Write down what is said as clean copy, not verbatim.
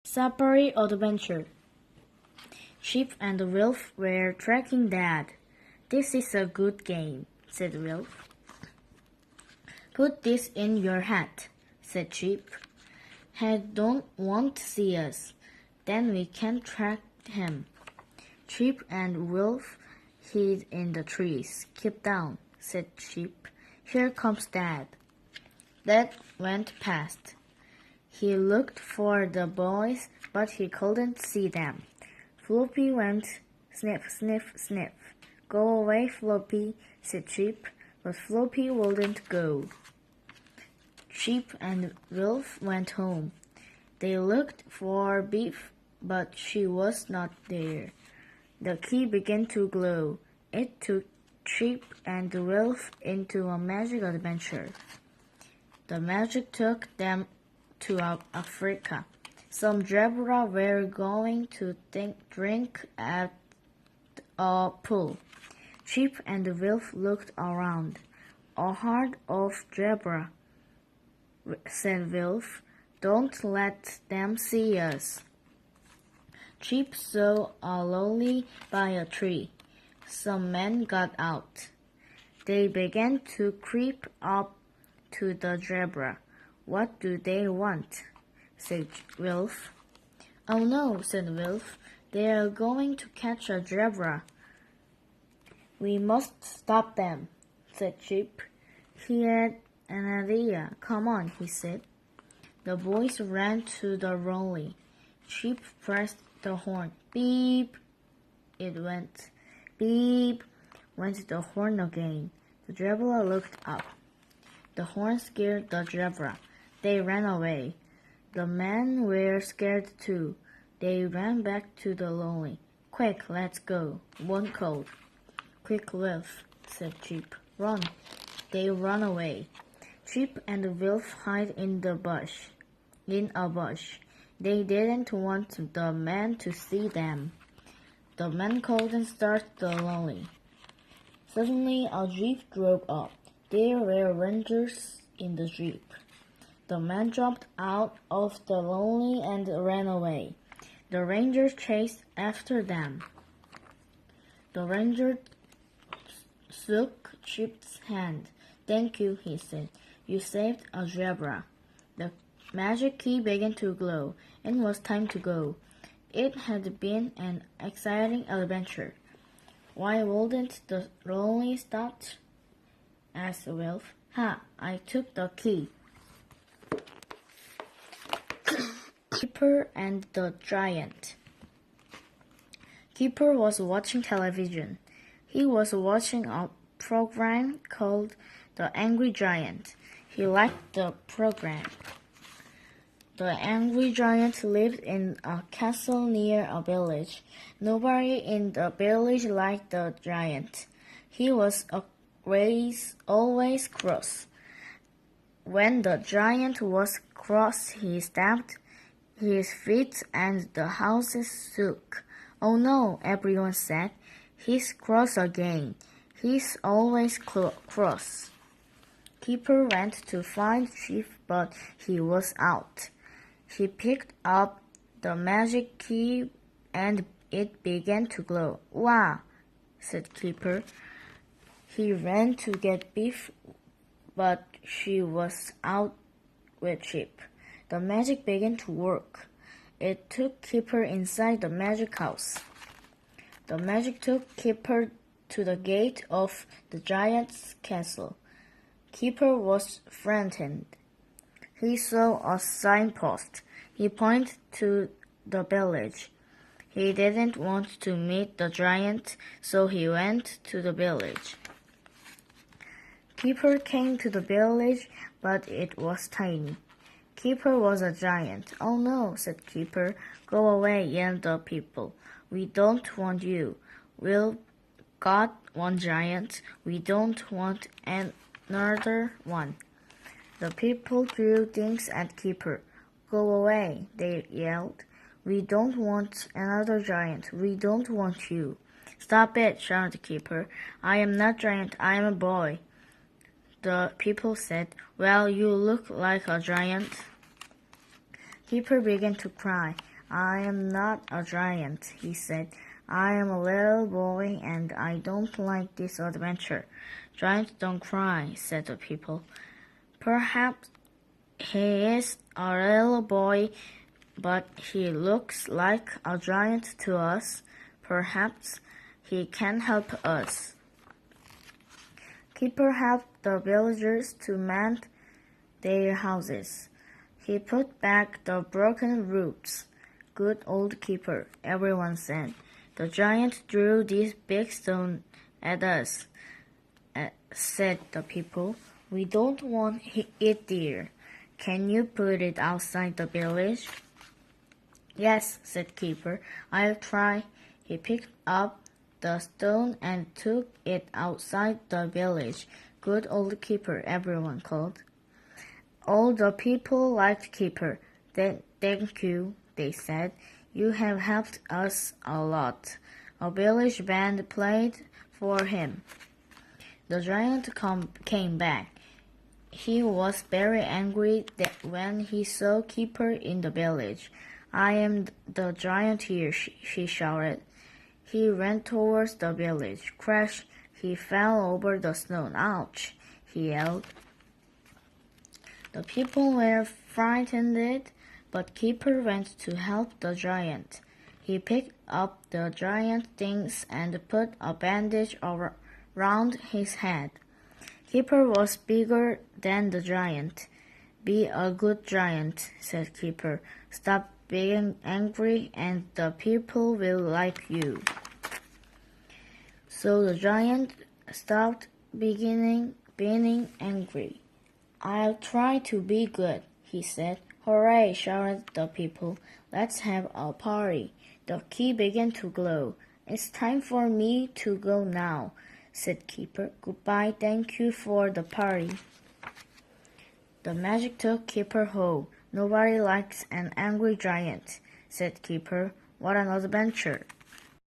Safari Adventure. Chip and Wilf were tracking Dad. "This is a good game," said Wilf. "Put this in your hat," said Chip. "Head won't see us. Then we can track him." Chip and Wilf hid in the trees. "Keep down," said Chip. "Here comes Dad." Dad went past. He looked for the boys, but he couldn't see them. Floppy went sniff, sniff, sniff. "Go away, Floppy," said Chip, but Floppy wouldn't go. Chip and Wilf went home. They looked for Beef, but she was not there. The key began to glow. It took Chip and Wilf into a magic adventure. The magic took them to Africa. Some zebra were going to drink at a pool. Chip and Wilf looked around. "A herd of zebra," said Wilf. "Don't let them see us." Chip saw a lolly by a tree. Some men got out. They began to creep up to the zebra. "What do they want?" said Wilf. "Oh no," said Wilf. "They are going to catch a zebra." "We must stop them," said Chip. He had an idea. "Come on," he said. The boys ran to the lolly. Chip pressed the horn. Beep! It went. Beep! Went the horn again. The zebra looked up. The horn scared the zebra. They ran away. The men were scared too. They ran back to the lolly. "Quick, let's go," one called. "Quick, Wilf," said Chip. "Run." They ran away. Chip and Wilf hid in a bush. They didn't want the men to see them. The men couldn't start the lolly. Suddenly a jeep drove up. There were rangers in the jeep. The men jumped out of the lolly and ran away. The rangers chased after them. The ranger shook Chip's hand. "Thank you," he said. "You saved a zebra." The magic key began to glow. It was time to go. It had been an exciting adventure. "Why wouldn't the lolly stop?" asked Wilf. "Ha! I took the key." Keeper and the Giant. Keeper was watching television. He was watching a program called The Angry Giant. He liked the program. The Angry Giant lived in a castle near a village. Nobody in the village liked the giant. He was always cross. When the giant was cross, he stamped his feet and the houses shook. "Oh no," everyone said. "He's cross again. He's always cross." Keeper went to find Chief, but he was out. He picked up the magic key and it began to glow. "Wow," said Keeper. He ran to get Beef, but she was out with Chip. The magic began to work. It took Keeper inside the magic house. The magic took Keeper to the gate of the giant's castle. Keeper was frightened. He saw a signpost. He pointed to the village. He didn't want to meet the giant, so he went to the village. Keeper came to the village, but it was tiny. Keeper was a giant. "Oh no," said Keeper. "Go away," yelled the people. "We don't want you. We've got one giant. We don't want another one." The people threw things at Keeper. "Go away," they yelled. "We don't want another giant. We don't want you." "Stop it," shouted Keeper. "I am not giant. I am a boy." The people said, "Well, you look like a giant." Keeper began to cry. I am not a giant, he said. I am a little boy and I don't like this adventure. Giants don't cry, said the people. Perhaps he is a little boy, but he looks like a giant to us. Perhaps he can help us. Keeper helped the villagers to mend their houses. He put back the broken roofs. Good old keeper, everyone said. The giant threw this big stone at us, said the people. We don't want it there. Can you put it outside the village? Yes, said Keeper. I'll try. He picked up the stone and took it outside the village. Good old Keeper, everyone called. All the people liked Keeper. Thank you, they said. You have helped us a lot. A village band played for him. The giant came back. He was very angry when he saw Keeper in the village. I am the giant here, he shouted. He ran towards the village. Crash! He fell over the stone. Ouch! He yelled. The people were frightened, but Keeper went to help the giant. He picked up the giant things and put a bandage around his head. Keeper was bigger than the giant. Be a good giant, said Keeper. Stop being angry and the people will like you. So the giant stopped being angry. I'll try to be good, he said. Hooray, shouted the people. Let's have a party. The key began to glow. It's time for me to go now, said Keeper. Goodbye, thank you for the party. The magic took Keeper home. Nobody likes an angry giant, said Keeper. What an adventure.